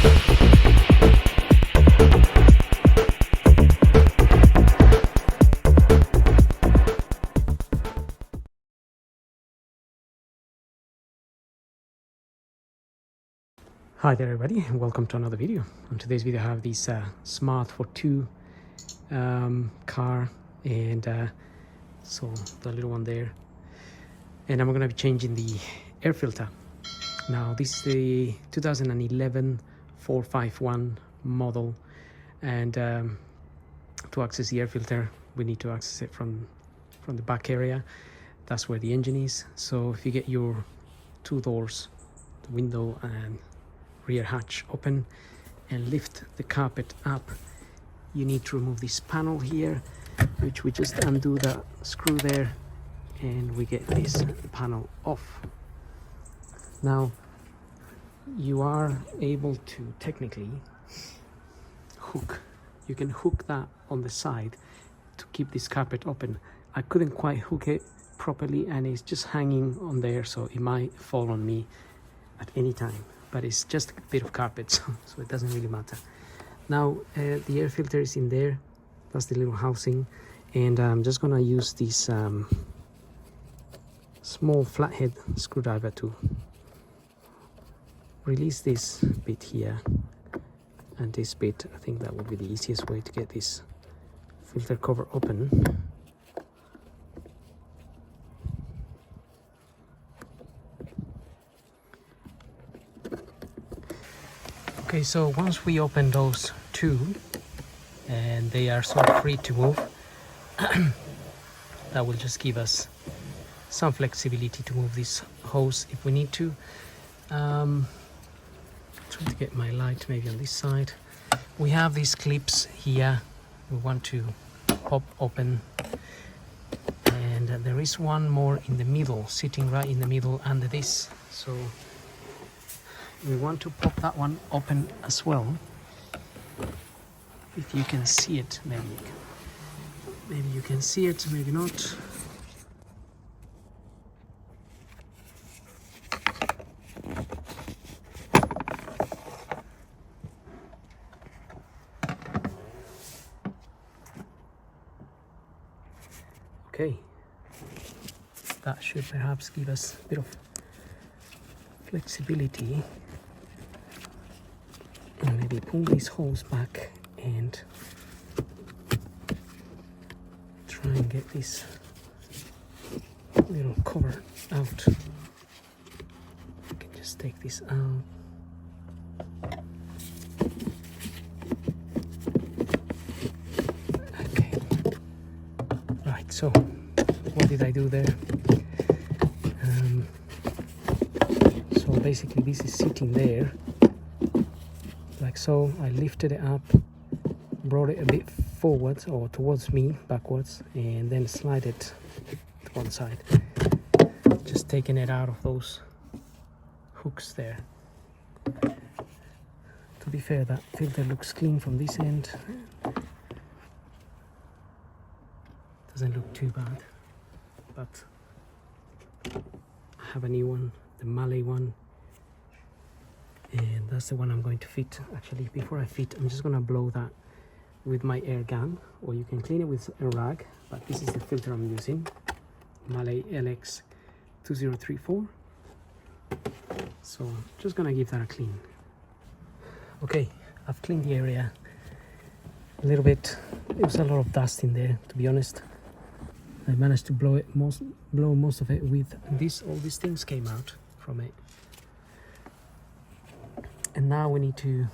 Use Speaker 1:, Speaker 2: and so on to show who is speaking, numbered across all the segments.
Speaker 1: Hi there everybody, and welcome to another video. On today's video I have this smart Fortwo car, and so the little one there, and I'm going to be changing the air filter. Now this is the 2011 451 model, and to access the air filter we need to access it from the back area. That's where the engine is. So if you get your two doors, the window and rear hatch open, and lift the carpet up, you need to remove this panel here, which we just undo the screw there and we get this panel off. Now you are able to technically you can hook that on the side to keep this carpet open. I couldn't quite hook it properly and it's just hanging on there, so it might fall on me at any time, but it's just a bit of carpet, so it doesn't really matter. Now the air filter is in there. That's the little housing, and I'm just gonna use this small flathead screwdriver to release this bit here and this bit. I think that would be the easiest way to get this filter cover open. Okay, so once we open those two and they are sort of free to move, that will just give us some flexibility to move this hose if we need to. Trying to get my light maybe on this side. We have these clips here we want to pop open, and there is one more in the middle, sitting right in the middle under this, so we want to pop that one open as well. If you can see it, maybe you can see it, maybe not. Okay, that should perhaps give us a bit of flexibility. And maybe pull this hose back and try and get this little cover out. I can just take this out. Okay. Right, so what did I do there? So basically this is sitting there like so. I lifted it up, brought it a bit forward or towards me, backwards, and then slide it to one side. Just taking it out of those hooks there. To be fair, that filter looks clean from this end. Doesn't look too bad, but I have a new one, the Malay one, and that's the one I'm going to fit. Actually, before I fit, I'm just gonna blow that with my air gun, or you can clean it with a rag, but this is the filter I'm using, Malay LX 2034. So I'm just gonna give that a clean. Okay, I've cleaned the area a little bit. There was a lot of dust in there, to be honest. I managed to blow most of it with this. All these things came out from it. And now we need to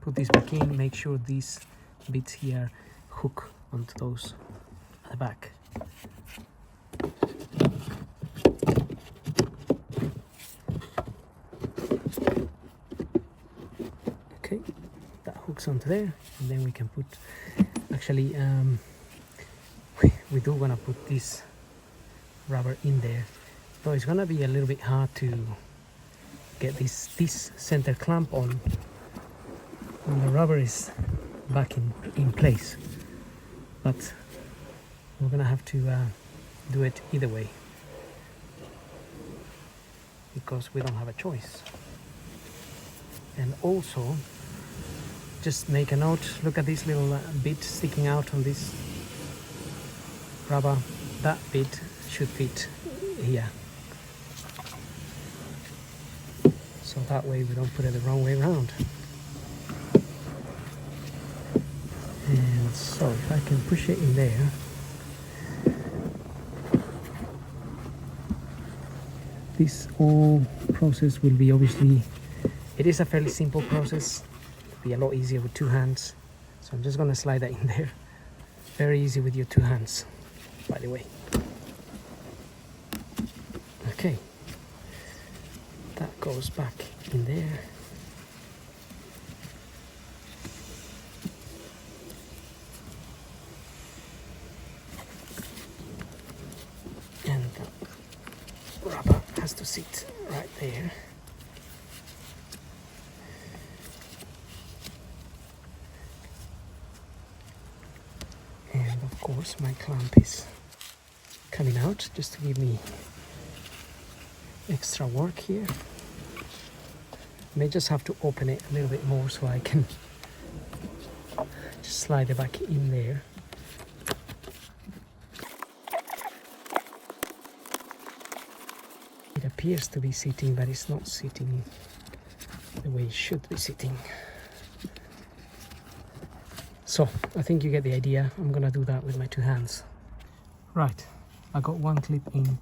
Speaker 1: put this back in, make sure these bits here hook onto those at the back. Okay, that hooks onto there, and then we can put, actually we do want to put this rubber in there, though it's gonna be a little bit hard to get this center clamp on when the rubber is back in place, but we're gonna have to do it either way because we don't have a choice. And also just make a note, look at this little bit sticking out on this rubber. That bit should fit here, so that way we don't put it the wrong way around. And so if I can push it in there, this whole process will be, obviously it is a fairly simple process, it'll be a lot easier with two hands. So I'm just going to slide that in there. Very easy with your two hands, by the way. Okay, that goes back in there. And the rubber has to sit right there. And of course my clamp is coming out just to give me extra work here. May just have to open it a little bit more so I can just slide it back in there. It appears to be sitting, but it's not sitting the way it should be sitting. So I think you get the idea. I'm gonna do that with my two hands. Right, I got one clip in.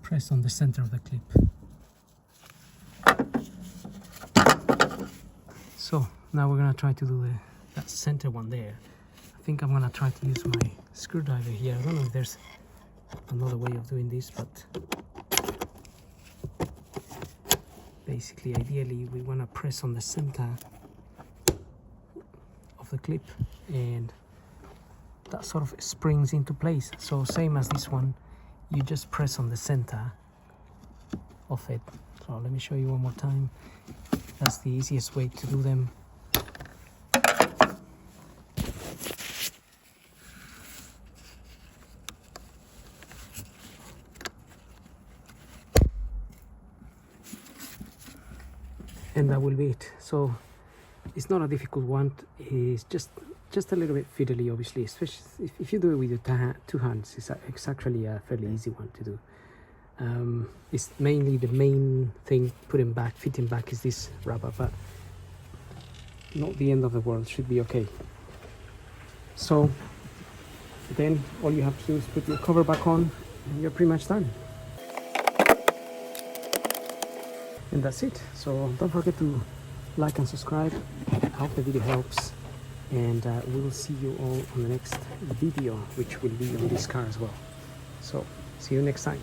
Speaker 1: Press on the center of the clip. So now we're gonna try to do that center one there. I think I'm gonna try to use my screwdriver here. I don't know if there's another way of doing this, but basically, ideally, we wanna press on the center of the clip, and that sort of springs into place. So same as this one, you just press on the center of it. So let me show you one more time. That's the easiest way to do them. And that will be it. So it's not a difficult one. It's just a little bit fiddly, obviously, especially if you do it with your two hands. It's actually a fairly easy one to do. It's mainly the main thing, fitting back is this rubber, but not the end of the world, should be okay. So then all you have to do is put your cover back on and you're pretty much done. And that's it. So don't forget to like and subscribe. I hope the video helps, and we will see you all on the next video, which will be on this car as well. So see you next time.